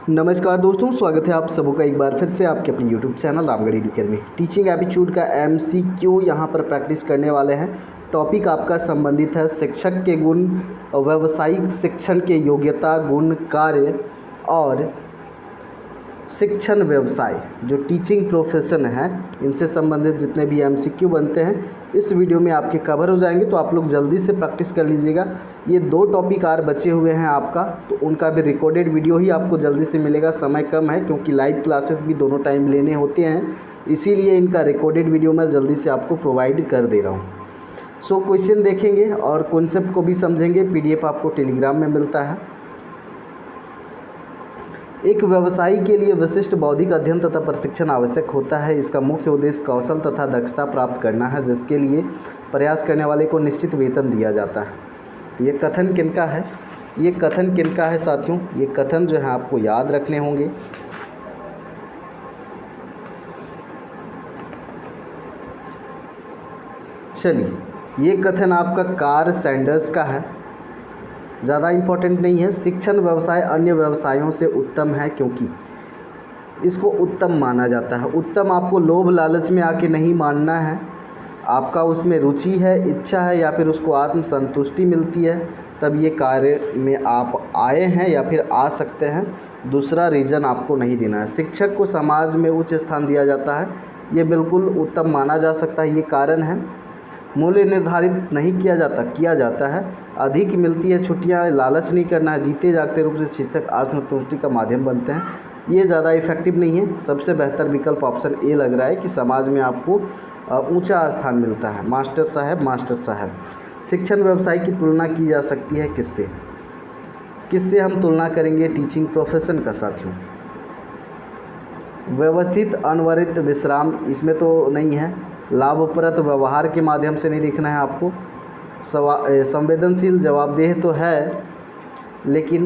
नमस्कार दोस्तों, स्वागत है आप सबों का एक बार फिर से आपके अपने यूट्यूब चैनल रामगढ़ एडुकेयर में। टीचिंग एप्टीट्यूड का MCQ यहाँ पर प्रैक्टिस करने वाले हैं। टॉपिक आपका संबंधित है शिक्षक के गुण, व्यावसायिक शिक्षण के योग्यता, गुण, कार्य और शिक्षण व्यवसाय जो टीचिंग प्रोफेशन है, इनसे संबंधित जितने भी MCQ बनते हैं इस वीडियो में आपके कवर हो जाएंगे। तो आप लोग जल्दी से प्रैक्टिस कर लीजिएगा। ये 2 टॉपिक और बचे हुए हैं आपका, तो उनका भी रिकॉर्डेड वीडियो ही आपको जल्दी से मिलेगा। समय कम है क्योंकि लाइव क्लासेस भी दोनों टाइम लेने होते हैं, इसीलिए इनका रिकॉर्डेड वीडियो मैं जल्दी से आपको प्रोवाइड कर दे रहा हूँ। सो क्वेश्चन देखेंगे और कॉन्सेप्ट को भी समझेंगे। PDF आपको टेलीग्राम में मिलता है। एक व्यवसायी के लिए विशिष्ट बौद्धिक अध्ययन तथा प्रशिक्षण आवश्यक होता है। इसका मुख्य उद्देश्य कौशल तथा दक्षता प्राप्त करना है, जिसके लिए प्रयास करने वाले को निश्चित वेतन दिया जाता है। तो ये कथन किनका है? ये कथन किनका है साथियों? ये कथन जो है आपको याद रखने होंगे। चलिए, ये कथन आपका कार्ल सैंडर्स का है, ज़्यादा इम्पोर्टेंट नहीं है। शिक्षण व्यवसाय अन्य व्यवसायों से उत्तम है क्योंकि इसको उत्तम माना जाता है। उत्तम आपको लोभ लालच में आके नहीं मानना है, आपका उसमें रुचि है, इच्छा है या फिर उसको आत्मसंतुष्टि मिलती है, तब ये कार्य में आप आए हैं या फिर आ सकते हैं। दूसरा रीज़न आपको नहीं देना है। शिक्षक को समाज में उच्च स्थान दिया जाता है, ये बिल्कुल उत्तम माना जा सकता है, ये कारण है। मूल्य निर्धारित नहीं किया जाता है, अधिक मिलती है छुट्टियां, लालच नहीं करना है, जीते जागते रूप से शिक्षक आत्मसंतुष्टि का माध्यम बनते हैं, ये ज़्यादा इफेक्टिव नहीं है। सबसे बेहतर विकल्प ऑप्शन ए लग रहा है कि समाज में आपको ऊंचा स्थान मिलता है। मास्टर साहब। शिक्षण व्यवसाय की तुलना की जा सकती है किससे हम तुलना करेंगे? टीचिंग प्रोफेशन का साथियों। व्यवस्थित अनवरत विश्राम इसमें तो नहीं है। लाभप्रद व्यवहार के माध्यम से नहीं देखना है आपको। संवेदनशील जवाबदेह तो है, लेकिन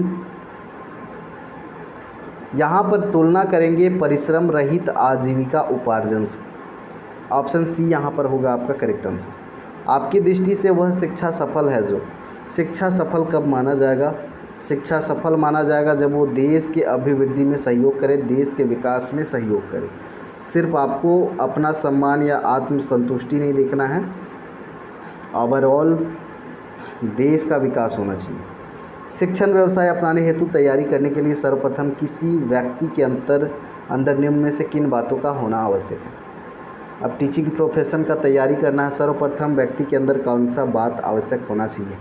यहाँ पर तुलना करेंगे परिश्रम रहित आजीविका उपार्जन से। ऑप्शन सी यहाँ पर होगा आपका करेक्ट आंसर। आपकी दृष्टि से वह शिक्षा सफल है जो शिक्षा सफल कब माना जाएगा? शिक्षा सफल माना जाएगा जब वो देश के अभिवृद्धि में सहयोग करे, देश के विकास में सहयोग करे। सिर्फ आपको अपना सम्मान या आत्मसंतुष्टि नहीं देखना है, ओवरऑल देश का विकास होना चाहिए। शिक्षण व्यवसाय अपनाने हेतु तैयारी करने के लिए सर्वप्रथम किसी व्यक्ति के अंदर निम्न में से किन बातों का होना आवश्यक है? अब टीचिंग प्रोफेशन का तैयारी करना है, सर्वप्रथम व्यक्ति के अंदर कौन सा बात आवश्यक होना चाहिए?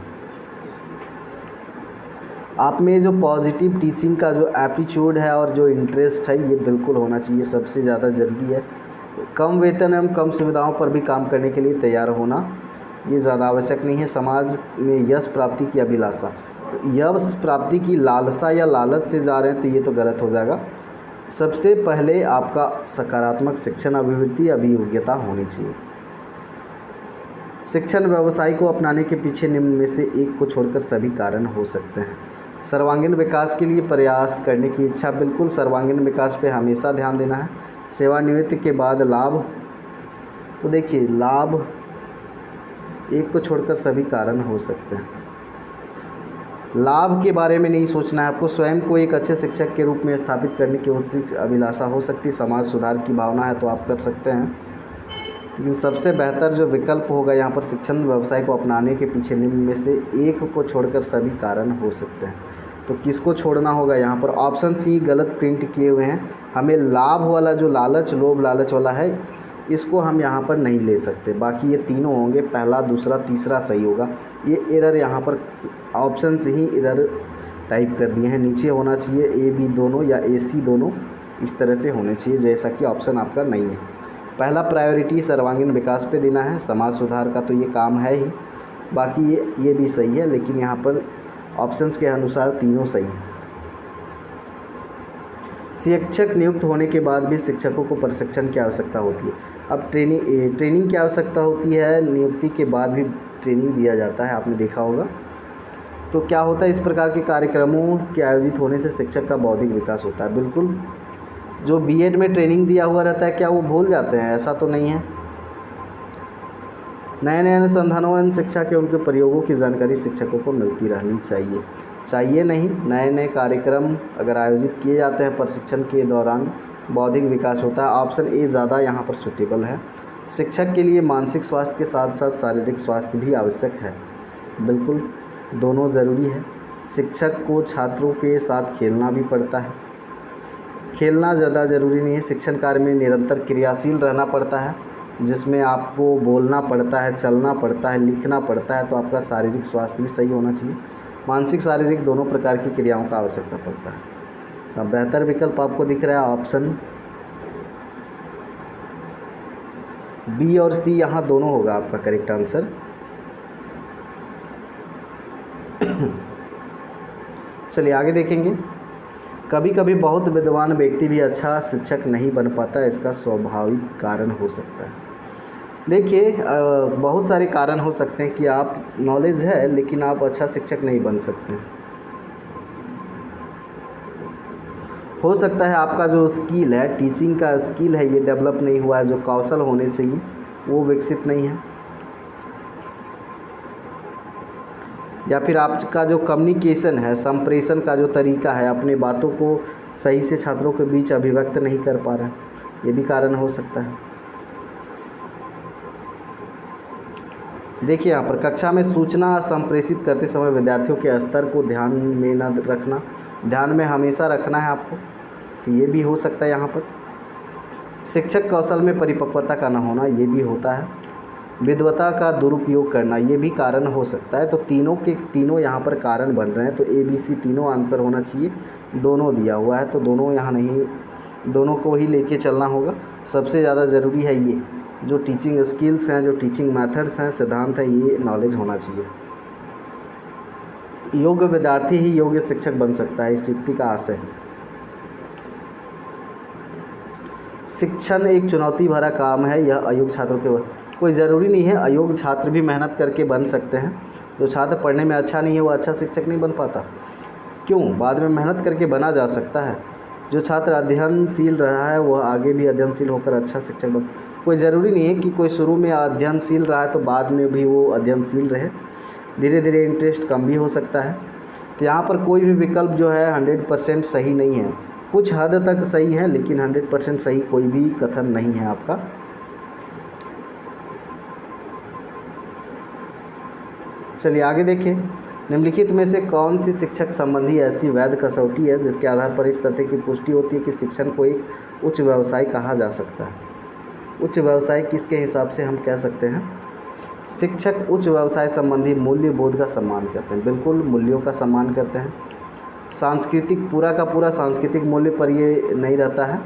आप में जो पॉजिटिव टीचिंग का जो एप्टीट्यूड है और जो इंटरेस्ट है, ये बिल्कुल होना चाहिए, सबसे ज़्यादा ज़रूरी है। कम वेतन एवं कम सुविधाओं पर भी काम करने के लिए तैयार होना, ये ज़्यादा आवश्यक नहीं है। समाज में यश प्राप्ति की अभिलाषा, यश प्राप्ति की लालसा या लालच से जा रहे हैं तो ये तो गलत हो जाएगा। सबसे पहले आपका सकारात्मक शिक्षण अभिवृत्ति अभियोग्यता होनी चाहिए। शिक्षण व्यवसाय को अपनाने के पीछे निम्न में से एक को छोड़कर सभी कारण हो सकते हैं। सर्वांगीण विकास के लिए प्रयास करने की इच्छा, बिल्कुल सर्वांगीण विकास पे हमेशा ध्यान देना है। सेवानिवृत्ति के बाद लाभ, तो देखिए लाभ एक को छोड़कर सभी कारण हो सकते हैं। लाभ के बारे में नहीं सोचना है आपको। स्वयं को एक अच्छे शिक्षक के रूप में स्थापित करने की उच्च अभिलाषा हो सकती है। समाज सुधार की भावना है तो आप कर सकते हैं, लेकिन सबसे बेहतर जो विकल्प होगा यहाँ पर शिक्षण व्यवसाय को अपनाने के पीछे निम्न में से एक को छोड़कर सभी कारण हो सकते हैं। तो किसको छोड़ना होगा यहाँ पर? ऑप्शन सी गलत प्रिंट किए हुए हैं। हमें लाभ वाला जो लोभ लालच वाला है, इसको हम यहाँ पर नहीं ले सकते। बाकी ये तीनों होंगे, पहला, दूसरा, तीसरा सही होगा। ये एरर यहाँ पर ऑप्शन से ही एरर टाइप कर दिए हैं। नीचे होना चाहिए AB दोनों या AC दोनों, इस तरह से होने चाहिए, जैसा कि ऑप्शन आपका नहीं है। पहला प्रायोरिटी सर्वांगीण विकास पे देना है, समाज सुधार का तो ये काम है ही। बाकी ये भी सही है, लेकिन यहाँ पर ऑप्शंस के अनुसार तीनों सही हैं। शिक्षक नियुक्त होने के बाद भी शिक्षकों को प्रशिक्षण की आवश्यकता होती है। अब ट्रेनिंग की आवश्यकता होती है, नियुक्ति के बाद भी ट्रेनिंग दिया जाता है, आपने देखा होगा। तो क्या होता है, इस प्रकार के कार्यक्रमों के आयोजित होने से शिक्षक का बौद्धिक विकास होता है। बिल्कुल, जो B.Ed में ट्रेनिंग दिया हुआ रहता है क्या वो भूल जाते हैं? ऐसा तो नहीं है। नए अनुसंधानों एवं शिक्षा के उनके प्रयोगों की जानकारी शिक्षकों को मिलती रहनी चाहिए। चाहिए नहीं। नए नए कार्यक्रम अगर आयोजित किए जाते हैं प्रशिक्षण के दौरान बौद्धिक विकास होता है। ऑप्शन ए ज़्यादा यहाँ पर सूटेबल है। शिक्षक के लिए मानसिक स्वास्थ्य के साथ साथ शारीरिक स्वास्थ्य भी आवश्यक है। बिल्कुल, दोनों ज़रूरी है। शिक्षक को छात्रों के साथ खेलना भी पड़ता है। खेलना ज़्यादा ज़रूरी नहीं है। शिक्षण कार्य में निरंतर क्रियाशील रहना पड़ता है, जिसमें आपको बोलना पड़ता है, चलना पड़ता है, लिखना पड़ता है। तो आपका शारीरिक स्वास्थ्य भी सही होना चाहिए। मानसिक शारीरिक दोनों प्रकार की क्रियाओं का आवश्यकता पड़ता है। तो बेहतर विकल्प आपको दिख रहा है ऑप्शन बी और सी, यहाँ दोनों होगा आपका करेक्ट आंसर। चलिए आगे देखेंगे। कभी कभी बहुत विद्वान व्यक्ति भी अच्छा शिक्षक नहीं बन पाता, इसका स्वाभाविक कारण हो सकता है। देखिए, बहुत सारे कारण हो सकते हैं कि आप नॉलेज है लेकिन आप अच्छा शिक्षक नहीं बन सकते हैं। हो सकता है आपका जो स्किल है, टीचिंग का स्किल है, ये डेवलप नहीं हुआ है। जो कौशल होने चाहिए वो विकसित नहीं है। या फिर आपका जो कम्युनिकेशन है, संप्रेषण का जो तरीका है, अपने बातों को सही से छात्रों के बीच अभिव्यक्त नहीं कर पा रहे हैं, ये भी कारण हो सकता है। देखिए यहाँ पर कक्षा में सूचना संप्रेषित करते समय विद्यार्थियों के स्तर को ध्यान में न रखना, ध्यान में हमेशा रखना है आपको, तो ये भी हो सकता है यहाँ पर। शिक्षक कौशल में परिपक्वता का न होना, ये भी होता है। विद्वता का दुरुपयोग करना, ये भी कारण हो सकता है। तो तीनों के तीनों यहाँ पर कारण बन रहे हैं। तो ए बी सी तीनों आंसर होना चाहिए। दोनों दिया हुआ है तो दोनों यहाँ नहीं, दोनों को ही लेके चलना होगा। सबसे ज़्यादा ज़रूरी है ये जो टीचिंग स्किल्स हैं, जो टीचिंग मेथड्स हैं, सिद्धांत है, ये नॉलेज होना चाहिए। योग्य विद्यार्थी ही योग्य शिक्षक बन सकता है, इस युक्ति का आशय है। शिक्षण एक चुनौती भरा काम है, यह अयोग्य छात्रों के कोई ज़रूरी नहीं है। अयोग्य छात्र भी मेहनत करके बन सकते हैं। जो छात्र पढ़ने में अच्छा नहीं है वो अच्छा शिक्षक नहीं बन पाता। क्यों? बाद में मेहनत करके बना जा सकता है। जो छात्र अध्ययनशील रहा है वह आगे भी अध्ययनशील होकर अच्छा शिक्षक बन, कोई ज़रूरी नहीं है कि कोई शुरू में अध्ययनशील रहा है तो बाद में भी वो अध्ययनशील रहे। धीरे धीरे इंटरेस्ट कम भी हो सकता है। तो यहाँ पर कोई भी विकल्प जो है 100% सही नहीं है। कुछ हद तक सही है लेकिन 100% सही कोई भी कथन नहीं है आपका। चलिए आगे देखें। निम्नलिखित में से कौन सी शिक्षक संबंधी ऐसी वैध कसौटी है जिसके आधार पर इस तथ्य की पुष्टि होती है कि शिक्षण को एक उच्च व्यवसाय कहा जा सकता है? उच्च व्यवसाय किसके हिसाब से हम कह सकते हैं? शिक्षक उच्च व्यवसाय संबंधी मूल्य बोध का सम्मान करते हैं। बिल्कुल, मूल्यों का सम्मान करते हैं। सांस्कृतिक, पूरा का पूरा सांस्कृतिक मूल्य पर ये नहीं रहता है।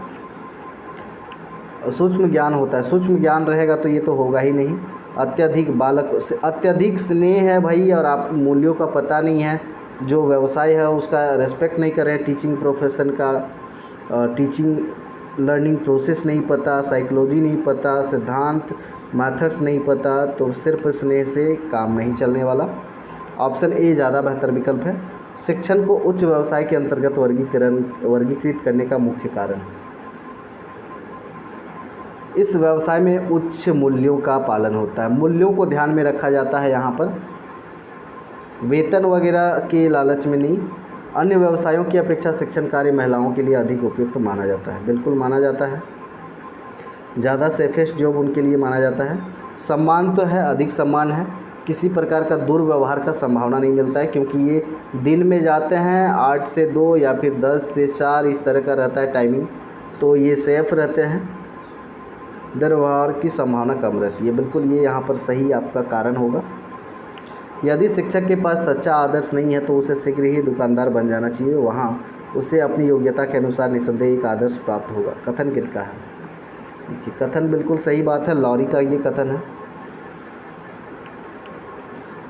सूक्ष्म ज्ञान होता है। सूक्ष्म ज्ञान रहेगा तो ये तो होगा ही नहीं। अत्यधिक बालक से अत्यधिक स्नेह है भाई, और आप मूल्यों का पता नहीं है। जो व्यवसाय है उसका रेस्पेक्ट नहीं कर रहे हैं, टीचिंग प्रोफेशन का, टीचिंग लर्निंग प्रोसेस नहीं पता, साइकोलॉजी नहीं पता, सिद्धांत मेथड्स नहीं पता, तो सिर्फ स्नेह से काम नहीं चलने वाला। ऑप्शन ए ज़्यादा बेहतर विकल्प है। शिक्षण को उच्च व्यवसाय के अंतर्गत वर्गीकृत करने का मुख्य कारण, इस व्यवसाय में उच्च मूल्यों का पालन होता है। मूल्यों को ध्यान में रखा जाता है यहाँ पर, वेतन वगैरह के लालच में नहीं। अन्य व्यवसायों की अपेक्षा शिक्षण कार्य महिलाओं के लिए अधिक उपयुक्त माना जाता है। बिल्कुल माना जाता है, ज़्यादा सेफेस्ट जॉब उनके लिए माना जाता है। सम्मान तो है, अधिक सम्मान है। किसी प्रकार का दुर्व्यवहार का संभावना नहीं मिलता है, क्योंकि ये दिन में जाते हैं 8 से 2 या फिर 10 से 4 इस तरह का रहता है टाइमिंग, तो ये सेफ़ रहते हैं। दुर्व्यवहार की संभावना कम रहती है। बिल्कुल, ये यहाँ पर सही आपका कारण होगा। यदि शिक्षक के पास सच्चा आदर्श नहीं है तो उसे शीघ्र ही दुकानदार बन जाना चाहिए। वहाँ उसे अपनी योग्यता के अनुसार निस्संदेह एक आदर्श प्राप्त होगा। कथन किसका है? देखिए, कथन बिल्कुल सही बात है, लॉरी का ये कथन है।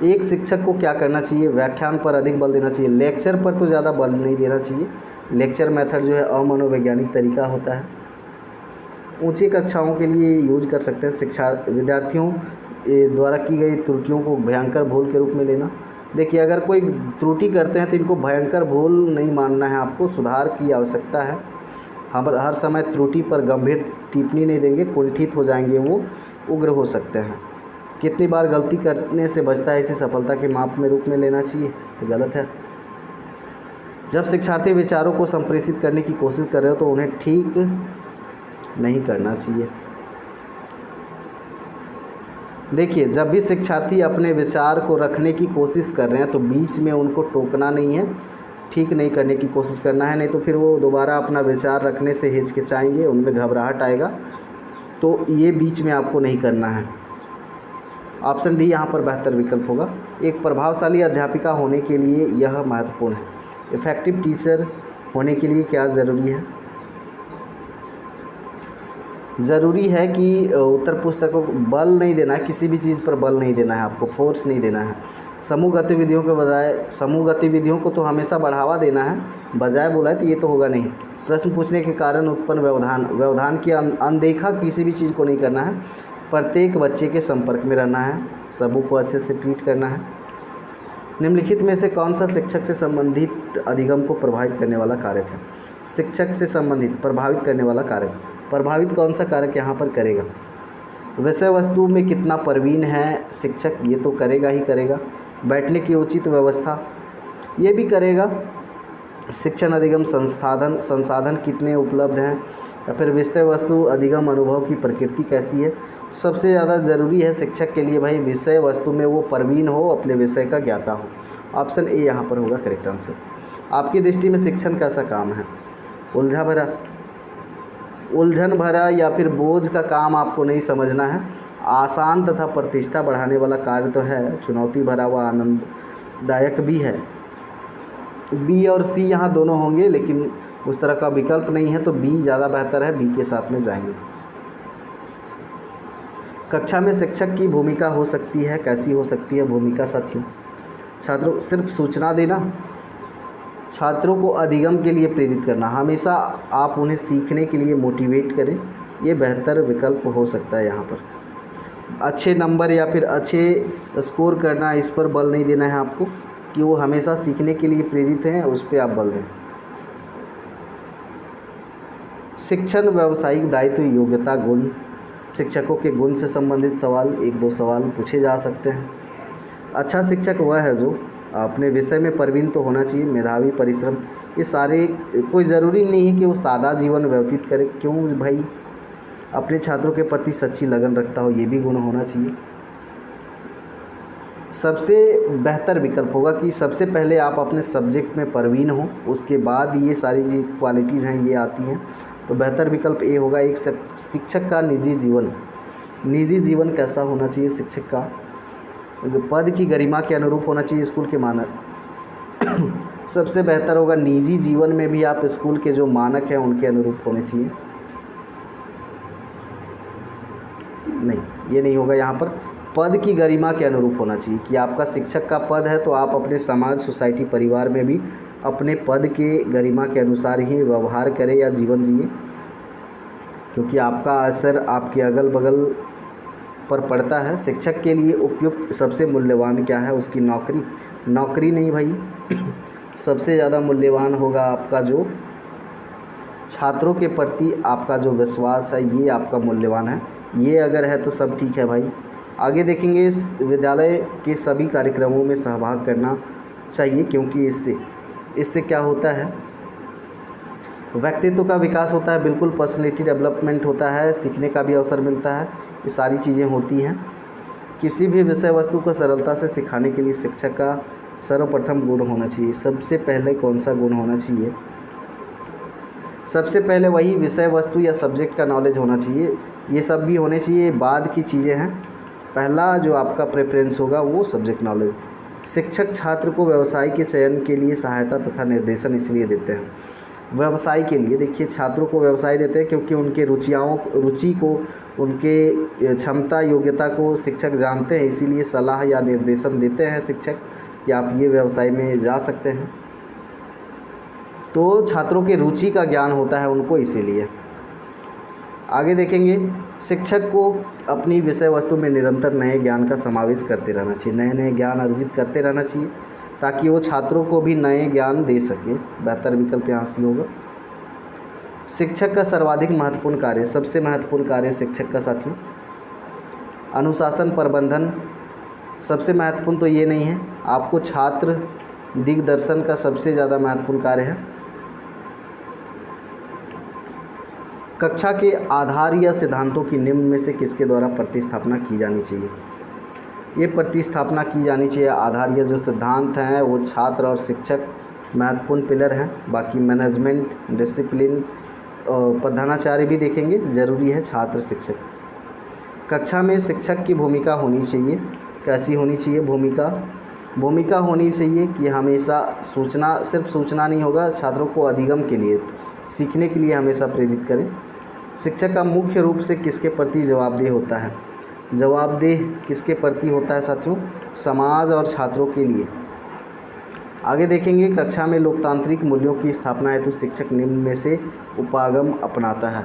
एक शिक्षक को क्या करना चाहिए? व्याख्यान पर अधिक बल देना चाहिए। लेक्चर पर तो ज़्यादा बल नहीं देना चाहिए। लेक्चर मेथड जो है अमनोवैज्ञानिक तरीका होता है, ऊंची कक्षाओं के लिए यूज कर सकते हैं। शिक्षा विद्यार्थियों द्वारा की गई त्रुटियों को भयंकर भूल के रूप में लेना। देखिए, अगर कोई त्रुटि करते हैं तो इनको भयंकर भूल नहीं मानना है, आपको सुधार की आवश्यकता है। हम हर समय त्रुटि पर गंभीर टिप्पणी नहीं देंगे, कुंठित हो जाएंगे, वो उग्र हो सकते हैं। कितनी बार गलती करने से बचता है इसे सफलता के माप में रूप में लेना चाहिए, तो गलत है। जब शिक्षार्थी विचारों को संप्रेषित करने की कोशिश कर रहे हो तो उन्हें ठीक नहीं करना चाहिए। देखिए, जब भी शिक्षार्थी अपने विचार को रखने की कोशिश कर रहे हैं तो बीच में उनको टोकना नहीं है, ठीक नहीं करने की कोशिश करना है, नहीं तो फिर वो दोबारा अपना विचार रखने से हिचकिचाएंगे, उनमें घबराहट आएगा। तो ये बीच में आपको नहीं करना है। ऑप्शन डी यहाँ पर बेहतर विकल्प होगा। एक प्रभावशाली अध्यापिका होने के लिए यह महत्वपूर्ण है। इफ़ेक्टिव टीचर होने के लिए क्या ज़रूरी है? ज़रूरी है कि उत्तर पुस्तकों को बल नहीं देना है, किसी भी चीज़ पर बल नहीं देना है, आपको फोर्स नहीं देना है। समूह गतिविधियों के बजाय समूह गतिविधियों को तो हमेशा बढ़ावा देना है, बजाय बोला है तो ये तो होगा नहीं। प्रश्न पूछने के कारण उत्पन्न व्यवधान की अनदेखा किसी भी चीज़ को नहीं करना है। प्रत्येक बच्चे के संपर्क में रहना है, सबों को अच्छे से ट्रीट करना है। निम्नलिखित में से कौन सा शिक्षक से संबंधित अधिगम को प्रभावित करने वाला कारक है? शिक्षक से संबंधित प्रभावित करने वाला कारक, प्रभावित कौन सा कारक यहाँ पर करेगा? विषय वस्तु में कितना प्रवीण है शिक्षक, ये तो करेगा ही करेगा। बैठने की उचित व्यवस्था, ये भी करेगा। शिक्षण अधिगम संसाधन कितने उपलब्ध हैं, या फिर विषय वस्तु अधिगम अनुभव की प्रकृति कैसी है। सबसे ज़्यादा ज़रूरी है शिक्षक के लिए भाई विषय वस्तु में वो प्रवीण हो, अपने विषय का ज्ञाता हो। ऑप्शन ए यहाँ पर होगा करेक्ट आंसर। आपकी दृष्टि में शिक्षण कैसा काम है? उलझन भरा या फिर बोझ का काम आपको नहीं समझना है। आसान तथा प्रतिष्ठा बढ़ाने वाला कार्य तो है, चुनौती भरा व आनंददायक भी है। बी और सी यहाँ दोनों होंगे, लेकिन उस तरह का विकल्प नहीं है, तो बी ज़्यादा बेहतर है, बी के साथ में जाएंगे। कक्षा में शिक्षक की भूमिका हो सकती है, कैसी हो सकती है भूमिका साथियों? छात्रों सिर्फ सूचना देना, छात्रों को अधिगम के लिए प्रेरित करना, हमेशा आप उन्हें सीखने के लिए मोटिवेट करें, ये बेहतर विकल्प हो सकता है यहाँ पर। अच्छे नंबर या फिर अच्छे स्कोर करना, इस पर बल नहीं देना है आपको, कि वो हमेशा सीखने के लिए प्रेरित हैं, उस पर आप बल दें। शिक्षण व्यावसायिक दायित्व योग्यता गुण, शिक्षकों के गुण से संबंधित सवाल, एक दो सवाल पूछे जा सकते हैं। अच्छा शिक्षक वह है जो अपने विषय में प्रवीण तो होना चाहिए, मेधावी, परिश्रम, ये सारे, कोई ज़रूरी नहीं है कि वो सादा जीवन व्यतीत करे, क्यों भाई, अपने छात्रों के प्रति सच्ची लगन रखता हो, ये भी गुण होना चाहिए। सबसे बेहतर विकल्प होगा कि सबसे पहले आप अपने सब्जेक्ट में प्रवीण हो, उसके बाद ये सारी जो क्वालिटीज़ हैं ये आती हैं, तो बेहतर विकल्प ए होगा। एक शिक्षक का निजी जीवन कैसा होना चाहिए? शिक्षक का पद की गरिमा के अनुरूप होना चाहिए, स्कूल के मानक। सबसे बेहतर होगा निजी जीवन में भी आप स्कूल के जो मानक हैं उनके अनुरूप होने चाहिए। नहीं, ये नहीं होगा यहाँ पर। पद की गरिमा के अनुरूप होना चाहिए, कि आपका शिक्षक का पद है तो आप अपने समाज, सोसाइटी, परिवार में भी अपने पद के गरिमा के अनुसार ही व्यवहार करें या जीवन जिए, क्योंकि आपका असर आपके अगल बगल पर पड़ता है। शिक्षक के लिए उपयुक्त सबसे मूल्यवान क्या है? उसकी नौकरी नहीं भाई। सबसे ज़्यादा मूल्यवान होगा आपका जो छात्रों के प्रति आपका जो विश्वास है, ये आपका मूल्यवान है। ये अगर है तो सब ठीक है भाई। आगे देखेंगे, इस विद्यालय के सभी कार्यक्रमों में सहभाग करना चाहिए, क्योंकि इससे क्या होता है? व्यक्तित्व का विकास होता है, बिल्कुल पर्सनैलिटी डेवलपमेंट होता है, सीखने का भी अवसर मिलता है, ये सारी चीज़ें होती हैं। किसी भी विषय वस्तु को सरलता से सिखाने के लिए शिक्षक का सर्वप्रथम गुण होना चाहिए। सबसे पहले कौन सा गुण होना चाहिए? सबसे पहले वही विषय वस्तु या सब्जेक्ट का नॉलेज होना चाहिए। ये सब भी होने चाहिए, बाद की चीज़ें हैं। पहला जो आपका प्रेफरेंस होगा वो सब्जेक्ट नॉलेज। शिक्षक छात्र को व्यवसाय के चयन के लिए सहायता तथा निर्देशन इसलिए देते हैं। व्यवसाय के लिए देखिए, छात्रों को व्यवसाय देते हैं क्योंकि उनके रुचि को, उनके क्षमता, योग्यता को शिक्षक जानते हैं, इसीलिए सलाह या निर्देशन देते हैं शिक्षक कि आप ये व्यवसाय में जा सकते हैं। तो छात्रों के रुचि का ज्ञान होता है उनको, इसीलिए। आगे देखेंगे, शिक्षक को अपनी विषय वस्तु में निरंतर नए ज्ञान का समावेश करते रहना चाहिए, नए ज्ञान अर्जित करते रहना चाहिए, ताकि वो छात्रों को भी नए ज्ञान दे सके। बेहतर विकल्प यहाँ से होगा। शिक्षक का सर्वाधिक महत्वपूर्ण कार्य, सबसे महत्वपूर्ण कार्य शिक्षक का साथियों, अनुशासन, प्रबंधन। सबसे महत्वपूर्ण तो ये नहीं है, आपको छात्र दिग्दर्शन का सबसे ज़्यादा महत्वपूर्ण कार्य है। कक्षा के आधार या सिद्धांतों की निम्न में से किसके द्वारा प्रतिस्थापना की जानी चाहिए? ये प्रतिस्थापना की जानी चाहिए आधार या जो सिद्धांत हैं वो छात्र और शिक्षक महत्वपूर्ण पिलर हैं। बाकी मैनेजमेंट, डिसिप्लिन और प्रधानाचार्य भी देखेंगे, ज़रूरी है छात्र शिक्षक। कक्षा में शिक्षक की भूमिका होनी चाहिए, कैसी होनी चाहिए भूमिका होनी चाहिए कि हमेशा सूचना, सिर्फ सूचना नहीं होगा, छात्रों को अधिगम के लिए, सीखने के लिए हमेशा प्रेरित करें। शिक्षक का मुख्य रूप से किसके प्रति जवाबदेह होता है? जवाबदेह किसके प्रति होता है साथियों? समाज और छात्रों के लिए। आगे देखेंगे, कक्षा में लोकतांत्रिक मूल्यों की स्थापना हेतु शिक्षक निम्न में से उपागम अपनाता है।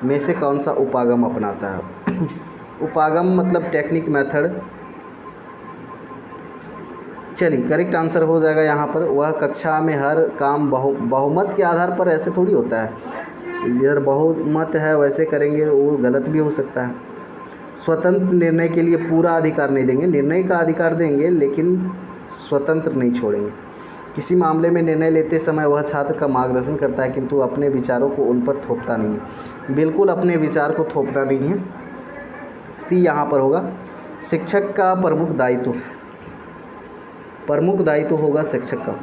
में से कौन सा उपागम अपनाता है? उपागम मतलब टेक्निक, मेथड। चलिए करेक्ट आंसर हो जाएगा यहाँ पर, वह कक्षा में हर काम बहुमत के आधार पर, ऐसे थोड़ी होता है। इधर बहुमत है वैसे करेंगे वो गलत भी हो सकता है। स्वतंत्र निर्णय के लिए पूरा अधिकार नहीं देंगे, निर्णय का अधिकार देंगे लेकिन स्वतंत्र नहीं छोड़ेंगे। किसी मामले में निर्णय लेते समय वह छात्र का मार्गदर्शन करता है किंतु अपने विचारों को उन पर थोपता नहीं है। बिल्कुल अपने विचार को थोपना नहीं है। सी यहाँ पर होगा। शिक्षक का प्रमुख दायित्व होगा शिक्षक का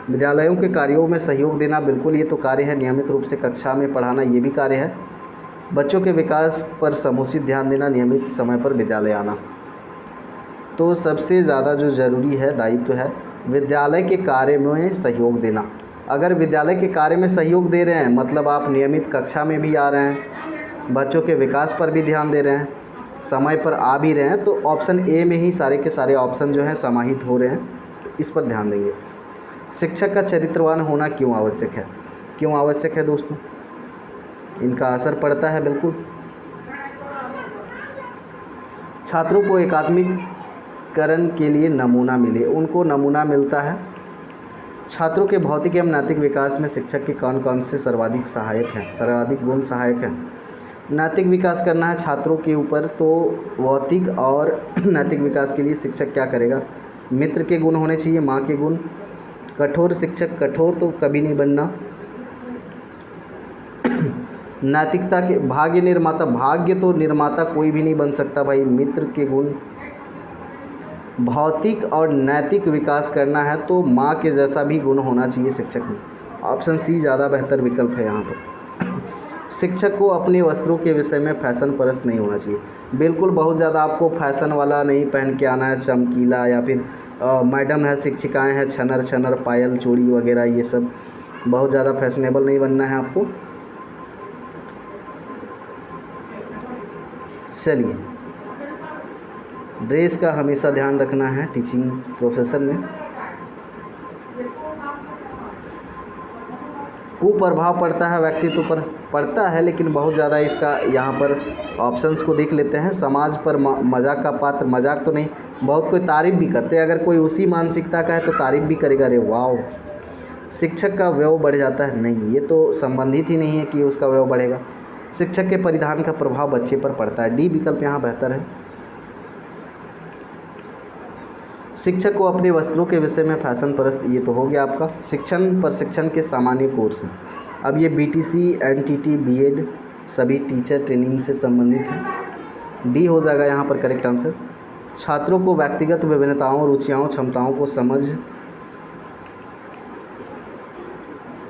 विद्यालयों के कार्यों में सहयोग देना, बिल्कुल ये तो कार्य है। नियमित रूप से कक्षा में पढ़ाना, ये भी कार्य है। बच्चों के विकास पर समुचित ध्यान देना, नियमित समय पर विद्यालय आना। तो सबसे ज़्यादा जो ज़रूरी है दायित्व है विद्यालय के कार्य में सहयोग देना। अगर विद्यालय के कार्य में सहयोग दे रहे हैं मतलब आप नियमित कक्षा में भी आ रहे हैं, बच्चों के विकास पर भी ध्यान दे रहे हैं, समय पर आ भी रहे हैं, तो ऑप्शन ए में ही सारे के सारे ऑप्शन जो हैं समाहित हो रहे हैं, तो इस पर ध्यान देंगे। शिक्षक का चरित्रवान होना क्यों आवश्यक है? क्यों आवश्यक है दोस्तों? इनका असर पड़ता है बिल्कुल। छात्रों को एकात्मीकरण के लिए नमूना मिले, उनको नमूना मिलता है। छात्रों के भौतिक एवं नैतिक विकास में शिक्षक के कौन कौन से सर्वाधिक सहायक हैं, सर्वाधिक गुण सहायक हैं? नैतिक विकास करना है छात्रों के ऊपर, तो भौतिक और नैतिक विकास के लिए शिक्षक क्या करेगा? मित्र के गुण होने चाहिए, माँ के गुण। कठोर शिक्षक, कठोर तो कभी नहीं बनना। नैतिकता के भाग्य निर्माता, भाग्य तो निर्माता कोई भी नहीं बन सकता भाई। मित्र के गुण। भौतिक और नैतिक विकास करना है तो माँ के जैसा भी गुण होना चाहिए शिक्षक में। ऑप्शन सी ज़्यादा बेहतर विकल्प है यहाँ पर। शिक्षक को अपने वस्त्रों के विषय में फैशन परस्त नहीं होना चाहिए। बिल्कुल बहुत ज़्यादा आपको फैशन वाला नहीं पहन के आना है, चमकीला, या फिर मैडम है, शिक्षिकाएं हैं, छनर छनर पायल चूड़ी वगैरह, ये सब बहुत ज़्यादा फैशनेबल नहीं बनना है आपको। चलिए, ड्रेस का हमेशा ध्यान रखना है टीचिंग प्रोफेशन में। कुप्रभाव पड़ता है व्यक्तित्व पर, पड़ता है लेकिन बहुत ज़्यादा इसका यहाँ पर ऑप्शंस को देख लेते हैं। समाज पर मजाक का पात्र, मजाक तो नहीं, बहुत कोई तारीफ़ भी करते हैं। अगर कोई उसी मानसिकता का है तो तारीफ़ भी करेगा, अरे वाह। शिक्षक का व्यय बढ़ जाता है, नहीं, ये तो संबंधित ही नहीं है कि उसका व्यय बढ़ेगा। शिक्षक के परिधान का प्रभाव बच्चे पर पड़ता है, डी विकल्प यहाँ बेहतर है। शिक्षक को अपने वस्त्रों के विषय में फैशन परस्त, ये तो हो गया आपका। शिक्षण प्रशिक्षण के सामान्य कोर्स हैं। अब ये बीटीसी, एनटीटी, बीएड सभी टीचर ट्रेनिंग से संबंधित हैं, डी हो जाएगा यहाँ पर करेक्ट आंसर। छात्रों को व्यक्तिगत विभिन्नताओं, रुचियों, क्षमताओं को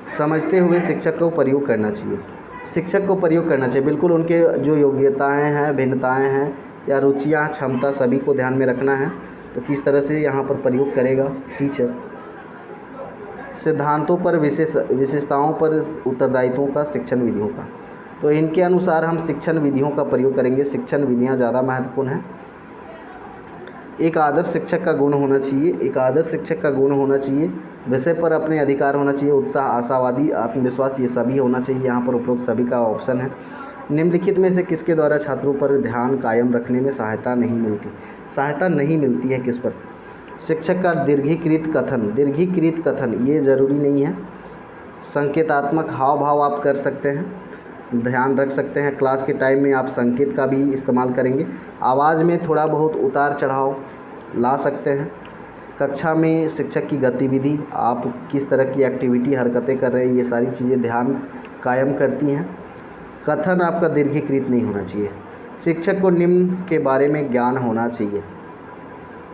समझते हुए शिक्षक को प्रयोग करना चाहिए। शिक्षक को प्रयोग करना चाहिए, बिल्कुल उनके जो योग्यताएं हैं, भिन्नताएं हैं या रुचियाँ, क्षमता सभी को ध्यान में रखना है। तो किस तरह से यहाँ पर प्रयोग करेगा टीचर? सिद्धांतों पर, विशेषताओं पर उत्तरदायित्वों का, शिक्षण विधियों का। तो इनके अनुसार हम शिक्षण विधियों का प्रयोग करेंगे। शिक्षण विधियाँ ज़्यादा महत्वपूर्ण हैं। एक आदर्श शिक्षक का गुण होना चाहिए, एक आदर्श शिक्षक का गुण होना चाहिए, विषय पर अपने अधिकार होना चाहिए, उत्साह, आशावादी, आत्मविश्वास, ये सभी होना चाहिए। यहाँ पर उपरोक्त सभी का ऑप्शन है। निम्नलिखित में से किसके द्वारा छात्रों पर ध्यान कायम रखने में सहायता नहीं मिलती? सहायता नहीं मिलती है किस पर? शिक्षक का दीर्घीकृत कथन, ये ज़रूरी नहीं है। संकेतात्मक हाव भाव आप कर सकते हैं, ध्यान रख सकते हैं। क्लास के टाइम में आप संकेत का भी इस्तेमाल करेंगे। आवाज़ में थोड़ा बहुत उतार चढ़ाव ला सकते हैं। कक्षा में शिक्षक की गतिविधि, आप किस तरह की एक्टिविटी हरकतें कर रहे हैं, ये सारी चीज़ें ध्यान कायम करती हैं। कथन आपका दीर्घीकृत नहीं होना चाहिए। शिक्षक को निम्न के बारे में ज्ञान होना चाहिए।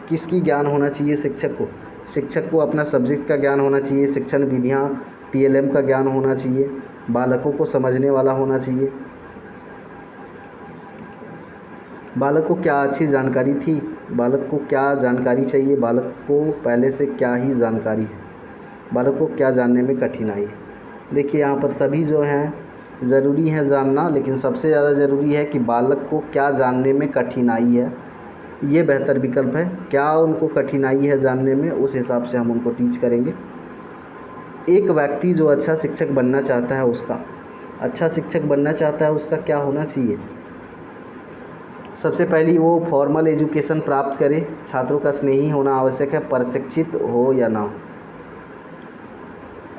किसकी ज्ञान होना चाहिए शिक्षक को? शिक्षक को अपना सब्जेक्ट का ज्ञान होना चाहिए, शिक्षण विधियाँ TLM का ज्ञान होना चाहिए, बालकों को समझने वाला होना चाहिए। बालक को क्या अच्छी जानकारी थी, बालक को क्या जानकारी चाहिए, बालक को पहले से क्या ही जानकारी है, बालक को क्या जानने में कठिनाई है। देखिए यहाँ पर सभी जो हैं ज़रूरी है जानना, लेकिन सबसे ज़्यादा ज़रूरी है कि बालक को क्या जानने में कठिनाई है, ये बेहतर विकल्प है। क्या उनको कठिनाई है जानने में, उस हिसाब से हम उनको टीच करेंगे। एक व्यक्ति जो अच्छा शिक्षक बनना चाहता है, उसका अच्छा शिक्षक बनना चाहता है उसका क्या होना चाहिए? सबसे पहली वो फॉर्मल एजुकेशन प्राप्त करे, छात्रों का स्नेही होना आवश्यक है, प्रशिक्षित हो या ना हो।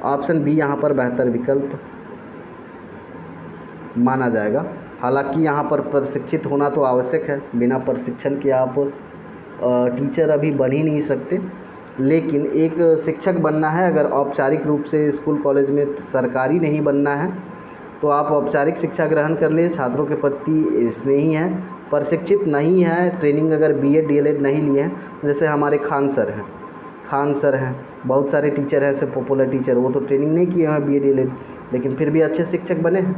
ऑप्शन बी यहाँ पर बेहतर विकल्प माना जाएगा। हालांकि यहाँ पर प्रशिक्षित होना तो आवश्यक है, बिना प्रशिक्षण के आप टीचर अभी बन ही नहीं सकते। लेकिन एक शिक्षक बनना है, अगर औपचारिक रूप से स्कूल कॉलेज में सरकारी नहीं बनना है तो आप औपचारिक शिक्षा ग्रहण कर ले, छात्रों के प्रति स्नेही हैं, प्रशिक्षित नहीं है, ट्रेनिंग अगर BEd DLEd नहीं लिए हैं, जैसे हमारे खान सर हैं, बहुत सारे टीचर हैं ऐसे पॉपुलर टीचर, वो तो ट्रेनिंग नहीं किए हैं BEd DLEd, लेकिन फिर भी अच्छे शिक्षक बने हैं।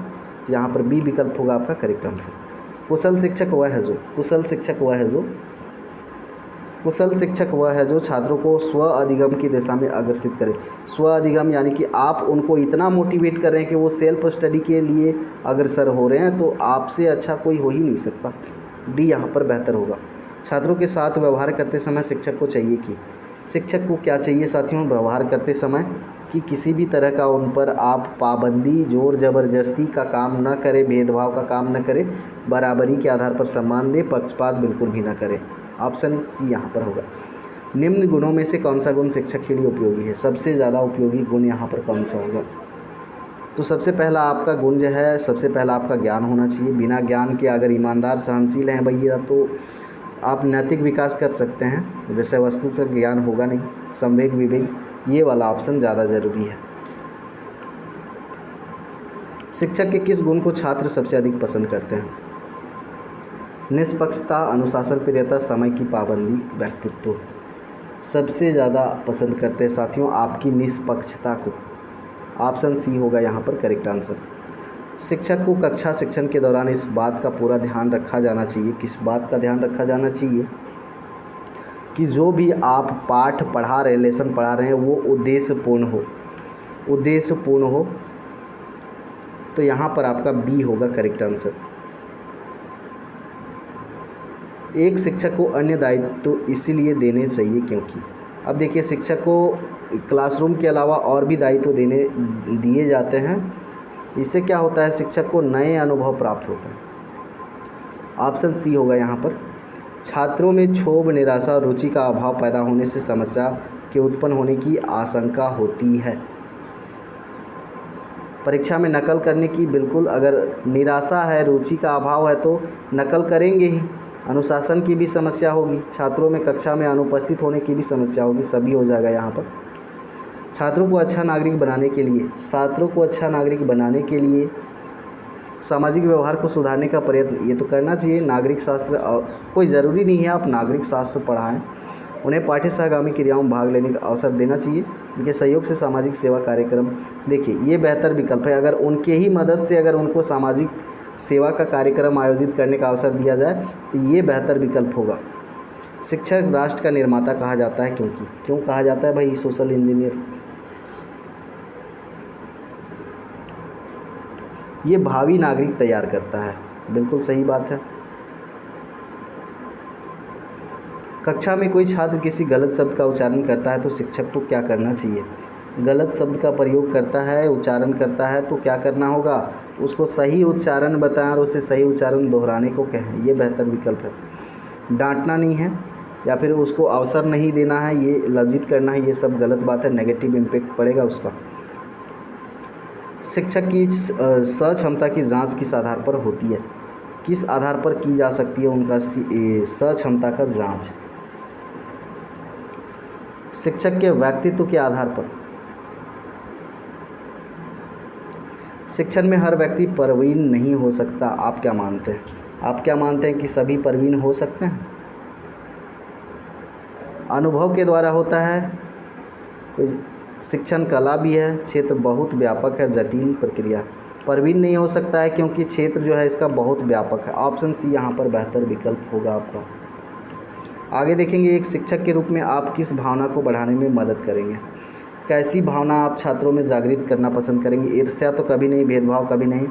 तो यहाँ पर बी विकल्प होगा आपका करेक्ट आंसर। कुशल शिक्षक वह है जो छात्रों को स्व अधिगम की दिशा में अग्रसित करे। स्व अधिगम यानी कि आप उनको इतना मोटिवेट कर रहे हैं कि वो सेल्फ स्टडी के लिए अग्रसर हो रहे हैं, तो आपसे अच्छा कोई हो ही नहीं सकता। डी यहाँ पर बेहतर होगा। छात्रों के साथ व्यवहार करते समय शिक्षक को चाहिए कि, शिक्षक को क्या चाहिए साथियों व्यवहार करते समय? कि किसी भी तरह का उन पर आप पाबंदी, जोर ज़बरदस्ती का काम न करें, भेदभाव का काम न करें, बराबरी के आधार पर सम्मान दें, पक्षपात बिल्कुल भी न करें। ऑप्शन सी यहाँ पर होगा। निम्न गुणों में से कौन सा गुण शिक्षक के लिए उपयोगी है? सबसे ज़्यादा उपयोगी गुण यहाँ पर कौन सा होगा? तो सबसे पहला आपका गुण जो है, सबसे पहला आपका ज्ञान होना चाहिए। बिना ज्ञान के अगर ईमानदार सहनशील हैं भैया तो आप नैतिक विकास कर सकते हैं, विषय वस्तु का ज्ञान होगा नहीं। संवेग विवेक, ये वाला ऑप्शन ज़्यादा ज़रूरी है। शिक्षक के किस गुण को छात्र सबसे अधिक पसंद करते हैं? निष्पक्षता, अनुशासन प्रियता, समय की पाबंदी, व्यक्तित्व। सबसे ज़्यादा पसंद करते हैं साथियों आपकी निष्पक्षता को। ऑप्शन सी होगा यहाँ पर करेक्ट आंसर। शिक्षक को कक्षा शिक्षण के दौरान इस बात का पूरा ध्यान रखा जाना चाहिए। किस बात का ध्यान रखा जाना चाहिए? कि जो भी आप पाठ पढ़ा रहे, लेसन पढ़ा रहे हैं, वो उद्देश्यपूर्ण हो। तो यहाँ पर आपका बी होगा करेक्ट आंसर। एक शिक्षक को अन्य दायित्व तो इसीलिए देने चाहिए क्योंकि, अब देखिए शिक्षक को क्लासरूम के अलावा और भी दायित्व दिए जाते हैं। इससे क्या होता है? शिक्षक को नए अनुभव प्राप्त होते हैं। ऑप्शन सी होगा यहाँ पर। छात्रों में क्षोभ, निराशा और रुचि का अभाव पैदा होने से समस्या के उत्पन्न होने की आशंका होती है। परीक्षा में नकल करने की बिल्कुल, अगर निराशा है, रुचि का अभाव है तो नकल करेंगे ही। अनुशासन की भी समस्या होगी, छात्रों में कक्षा में अनुपस्थित होने की भी समस्या होगी, सभी हो जाएगा यहाँ पर। छात्रों को अच्छा नागरिक बनाने के लिए सामाजिक व्यवहार को सुधारने का प्रयत्न ये तो करना चाहिए। नागरिक शास्त्र, कोई ज़रूरी नहीं है आप नागरिक शास्त्र पढ़ाएं, उन्हें पाठ्य सहगामी क्रियाओं में भाग लेने का अवसर देना चाहिए। उनके सहयोग से सामाजिक सेवा कार्यक्रम, देखिए ये बेहतर विकल्प है। अगर उनके ही मदद से अगर उनको सामाजिक सेवा का कार्यक्रम आयोजित करने का अवसर दिया जाए तो ये बेहतर विकल्प होगा। शिक्षक राष्ट्र का निर्माता कहा जाता है क्योंकि, क्यों कहा जाता है भाई? सोशल इंजीनियर, ये भावी नागरिक तैयार करता है। बिल्कुल सही बात है। कक्षा में कोई छात्र किसी गलत शब्द का उच्चारण करता है तो शिक्षक को क्या करना चाहिए? गलत शब्द का प्रयोग करता है, उच्चारण करता है तो क्या करना होगा? उसको सही उच्चारण बताएं और उसे सही उच्चारण दोहराने को कहें, ये बेहतर विकल्प है। डांटना नहीं है या फिर उसको अवसर नहीं देना है, ये लज्जित करना है, ये सब गलत बात है, नेगेटिव इम्पैक्ट पड़ेगा उसका। शिक्षक की सक्षमता की जांच किस आधार पर होती है? किस आधार पर की जा सकती है उनका सक्षमता का जांच? शिक्षक के व्यक्तित्व के आधार पर। शिक्षण में हर व्यक्ति प्रवीण नहीं हो सकता। आप क्या मानते हैं? आप क्या मानते हैं कि सभी प्रवीण हो सकते हैं? अनुभव के द्वारा होता है। कोई शिक्षण कला भी है, क्षेत्र बहुत व्यापक है, जटिल प्रक्रिया। प्रवीण नहीं हो सकता है क्योंकि क्षेत्र जो है इसका बहुत व्यापक है। ऑप्शन सी यहाँ पर बेहतर विकल्प होगा आपका। आगे देखेंगे, एक शिक्षक के रूप में आप किस भावना को बढ़ाने में मदद करेंगे? कैसी भावना आप छात्रों में जागृत करना पसंद करेंगे? ईर्ष्या तो कभी नहीं, भेदभाव कभी नहीं,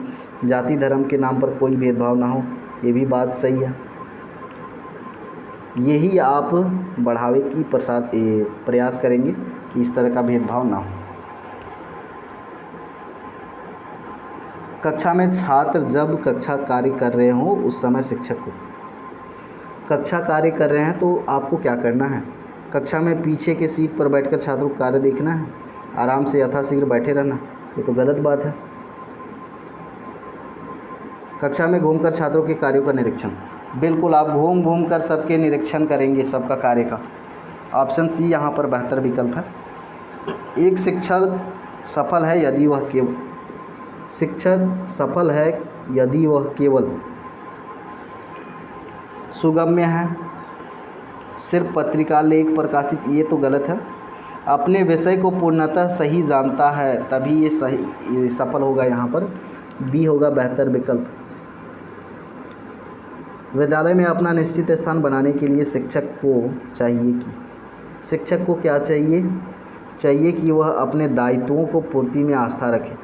जाति धर्म के नाम पर कोई भेदभाव ना हो, ये भी बात सही है। यही आप बढ़ावे की प्रयास करेंगे कि इस तरह का भेदभाव ना हो। कक्षा में छात्र जब कक्षा कार्य कर रहे हों उस समय शिक्षक को, कक्षा कार्य कर रहे हैं तो आपको क्या करना है? कक्षा में पीछे के सीट पर बैठकर छात्रों को कार्य देखना है, आराम से यथाशीघ्र बैठे रहना, ये तो गलत बात है। कक्षा में घूमकर छात्रों के कार्यों का निरीक्षण, बिल्कुल आप घूम घूम कर सबके निरीक्षण करेंगे, सबका कार्य का। ऑप्शन सी यहाँ पर बेहतर विकल्प है। एक शिक्षक सफल है यदि वह केवल सुगम्य है, सिर्फ पत्रिका लेख प्रकाशित, ये तो गलत है। अपने विषय को पूर्णतः सही जानता है तभी ये सफल होगा। यहाँ पर बी होगा बेहतर विकल्प। विद्यालय में अपना निश्चित स्थान बनाने के लिए शिक्षक को क्या चाहिए कि वह अपने दायित्वों को पूर्ति में आस्था रखे।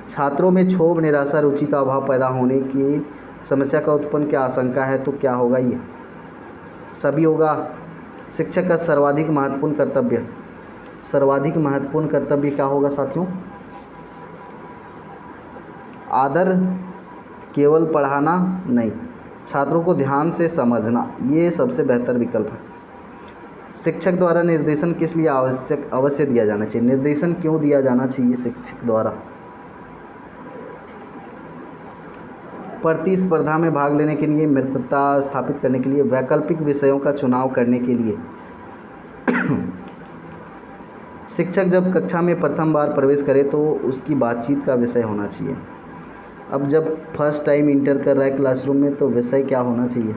छात्रों में क्षोभ, निराशा, रुचि का अभाव पैदा होने की समस्या का उत्पन्न क्या आशंका है, तो क्या होगा? ये सभी होगा। शिक्षक का सर्वाधिक महत्वपूर्ण कर्तव्य क्या होगा साथियों? आदर, केवल पढ़ाना नहीं, छात्रों को ध्यान से समझना, ये सबसे बेहतर विकल्प है। शिक्षक द्वारा निर्देशन किस लिए अवश्य दिया जाना चाहिए? निर्देशन क्यों दिया जाना चाहिए शिक्षक द्वारा? प्रतिस्पर्धा में भाग लेने के लिए, मित्रता स्थापित करने के लिए, वैकल्पिक विषयों का चुनाव करने के लिए। शिक्षक जब कक्षा में प्रथम बार प्रवेश करे तो उसकी बातचीत का विषय होना चाहिए। अब जब फर्स्ट टाइम इंटर कर रहा है क्लासरूम में तो विषय क्या होना चाहिए?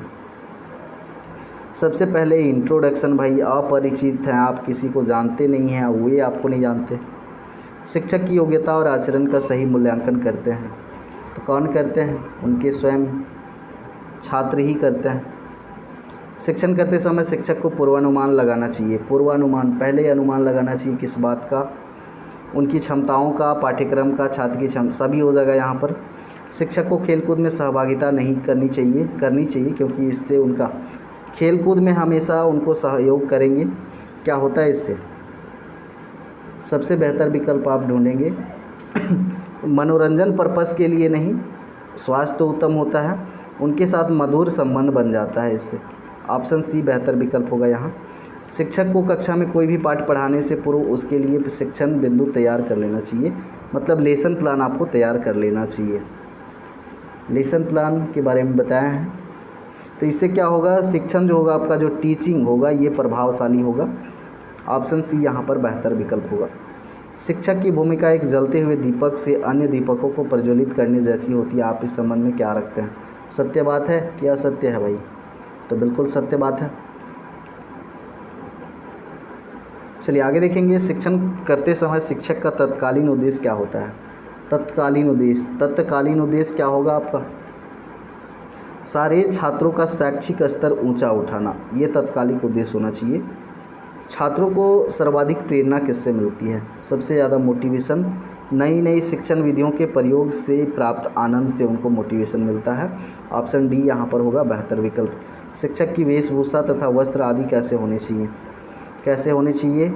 सबसे पहले इंट्रोडक्शन, भाई अपरिचित हैं, आप किसी को जानते नहीं हैं, वे आपको नहीं जानते। शिक्षक की योग्यता और आचरण का सही मूल्यांकन करते हैं तो कौन करते हैं? उनके स्वयं छात्र ही करते हैं। शिक्षण करते समय शिक्षक को पूर्वानुमान लगाना चाहिए। पहले अनुमान लगाना चाहिए किस बात का? उनकी क्षमताओं का, पाठ्यक्रम का, छात्र की क्षमता, सभी हो जाएगा यहाँ पर। शिक्षक को खेलकूद में सहभागिता नहीं करनी चाहिए क्योंकि इससे उनका खेलकूद में हमेशा उनको सहयोग करेंगे। क्या होता है इससे? सबसे बेहतर विकल्प आप ढूंढेंगे मनोरंजन पर्पस के लिए नहीं, स्वास्थ्य तो उत्तम होता है, उनके साथ मधुर संबंध बन जाता है इससे। ऑप्शन सी बेहतर विकल्प होगा यहाँ। शिक्षक को कक्षा में कोई भी पाठ पढ़ाने से पूर्व उसके लिए शिक्षण बिंदु तैयार कर लेना चाहिए, मतलब लेसन प्लान आपको तैयार कर लेना चाहिए। लेसन प्लान के बारे में बताया है, तो इससे क्या होगा? शिक्षण जो होगा आपका, जो टीचिंग होगा, ये प्रभावशाली होगा। ऑप्शन सी यहाँ पर बेहतर विकल्प होगा। शिक्षक की भूमिका एक जलते हुए दीपक से अन्य दीपकों को प्रज्वलित करने जैसी होती है। आप इस संबंध में क्या रखते हैं? सत्य बात है कि असत्य है भाई? तो बिल्कुल सत्य बात है। चलिए आगे देखेंगे, शिक्षण करते समय शिक्षक का तत्कालीन उद्देश्य क्या होता है? तत्कालीन उद्देश्य क्या होगा आपका? सारे छात्रों का शैक्षिक स्तर ऊंचा उठाना, ये तत्कालीन उद्देश्य होना चाहिए। छात्रों को सर्वाधिक प्रेरणा किससे मिलती है? सबसे ज़्यादा मोटिवेशन नई शिक्षण विधियों के प्रयोग से प्राप्त आनंद से उनको मोटिवेशन मिलता है। ऑप्शन डी यहाँ पर होगा बेहतर विकल्प। शिक्षक की वेशभूषा तथा वस्त्र आदि कैसे होने चाहिए?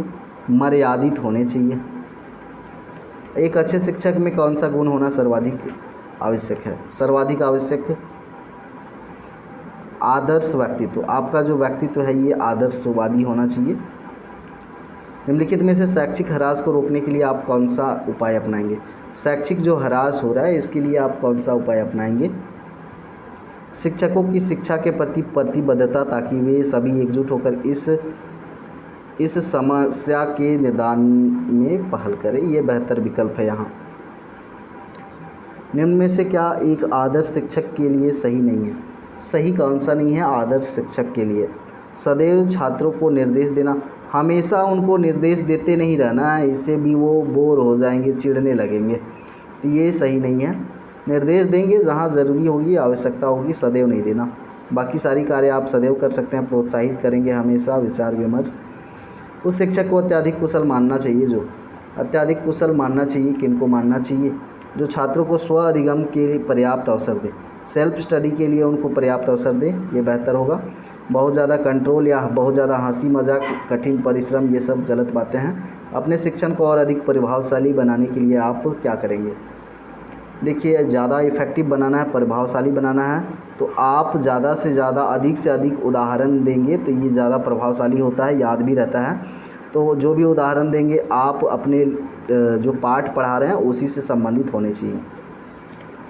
मर्यादित होने चाहिए। एक अच्छे शिक्षक में कौन सा गुण होना सर्वाधिक आवश्यक है? सर्वाधिक आवश्यक आदर्श व्यक्तित्व। आपका जो व्यक्तित्व है ये आदर्शवादी होना चाहिए। निम्नलिखित में से शैक्षिक ह्रास को रोकने के लिए आप कौन सा उपाय अपनाएंगे? शैक्षिक जो ह्रास हो रहा है इसके लिए आप कौन सा उपाय अपनाएंगे? शिक्षकों की शिक्षा के प्रति प्रतिबद्धता, ताकि वे सभी एकजुट होकर इस समस्या के निदान में पहल करें। ये बेहतर विकल्प है यहाँ। निम्न में से क्या एक आदर्श शिक्षक के लिए सही नहीं है? सही कौन सा नहीं है आदर्श शिक्षक के लिए? सदैव छात्रों को निर्देश देना, हमेशा उनको निर्देश देते नहीं रहना है, इससे भी वो बोर हो जाएंगे, चिढ़ने लगेंगे, तो ये सही नहीं है। निर्देश देंगे जहाँ ज़रूरी होगी, आवश्यकता होगी, सदैव नहीं देना। बाकी सारी कार्य आप सदैव कर सकते हैं। प्रोत्साहित करेंगे हमेशा विचार विमर्श। उस शिक्षक को अत्यधिक कुशल मानना चाहिए, जो अत्यधिक कुशल मानना चाहिए। किनको मानना चाहिए? जो छात्रों को स्व अधिगम के पर्याप्त अवसर दे, सेल्फ स्टडी के लिए उनको पर्याप्त अवसर दे, ये बेहतर होगा। बहुत ज़्यादा कंट्रोल या बहुत ज़्यादा हंसी मजाक, कठिन परिश्रम, ये सब गलत बातें हैं। अपने शिक्षण को और अधिक प्रभावशाली बनाने के लिए आप क्या करेंगे? देखिए, ज़्यादा इफ़ेक्टिव बनाना है, प्रभावशाली बनाना है, तो आप ज़्यादा से ज़्यादा, अधिक से अधिक उदाहरण देंगे तो ये ज़्यादा प्रभावशाली होता है, याद भी रहता है। तो जो भी उदाहरण देंगे आप अपने जो पाठ पढ़ा रहे हैं उसी से संबंधित होने चाहिए।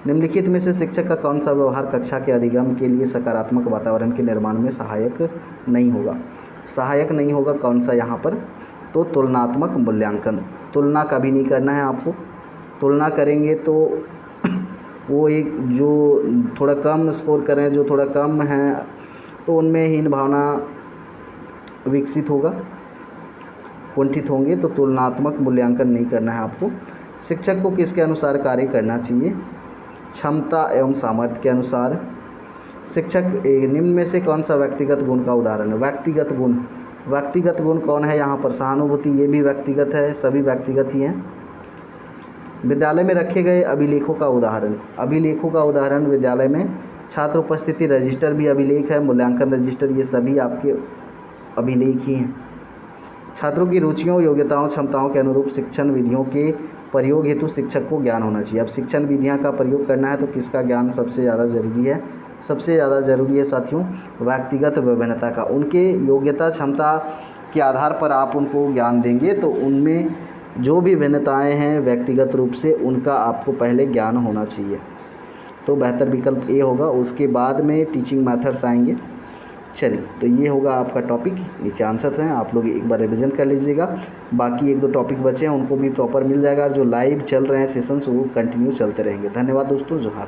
निम्नलिखित में से शिक्षक का कौन सा व्यवहार कक्षा के अधिगम के लिए सकारात्मक वातावरण के निर्माण में सहायक नहीं होगा? सहायक नहीं होगा कौन सा यहाँ पर? तो तुलनात्मक मूल्यांकन। तुलना कभी नहीं करना है आपको। तुलना करेंगे तो वो एक जो थोड़ा कम स्कोर करें, जो थोड़ा कम हैं, तो उनमें हीन भावना विकसित होगा, कुंठित होंगे। तो तुलनात्मक मूल्यांकन नहीं करना है आपको। शिक्षक को किसके अनुसार कार्य करना चाहिए? क्षमता एवं सामर्थ्य के अनुसार। शिक्षक निम्न में से कौन सा व्यक्तिगत गुण का उदाहरण है? व्यक्तिगत गुण। व्यक्तिगत गुण कौन है यहाँ पर? सहानुभूति, ये भी व्यक्तिगत है, सभी व्यक्तिगत ही हैं। विद्यालय में रखे गए अभिलेखों का उदाहरण। अभिलेखों का उदाहरण विद्यालय में छात्र उपस्थिति रजिस्टर भी अभिलेख है, मूल्यांकन रजिस्टर, ये सभी आपके अभिलेख ही हैं। छात्रों की रुचियों, योग्यताओं, क्षमताओं के अनुरूप शिक्षण विधियों के प्रयोग हेतु शिक्षक को ज्ञान होना चाहिए। अब शिक्षण विधियां का प्रयोग करना है तो किसका ज्ञान सबसे ज़्यादा ज़रूरी है? सबसे ज़्यादा ज़रूरी है साथियों व्यक्तिगत विभिन्नता का। उनके योग्यता क्षमता के आधार पर आप उनको ज्ञान देंगे तो उनमें जो भी भिन्नताएँ हैं व्यक्तिगत रूप से, उनका आपको पहले ज्ञान होना चाहिए। तो बेहतर विकल्प ए होगा। उसके बाद में टीचिंग मेथड्स आएंगे। चलिए, तो ये होगा आपका टॉपिक। नीचे आंसर्स हैं, आप लोग एक बार रिवीजन कर लीजिएगा। बाकी एक दो टॉपिक बचे हैं, उनको भी प्रॉपर मिल जाएगा। जो लाइव चल रहे हैं सेशंस वो कंटिन्यू चलते रहेंगे। धन्यवाद दोस्तों, जोहार।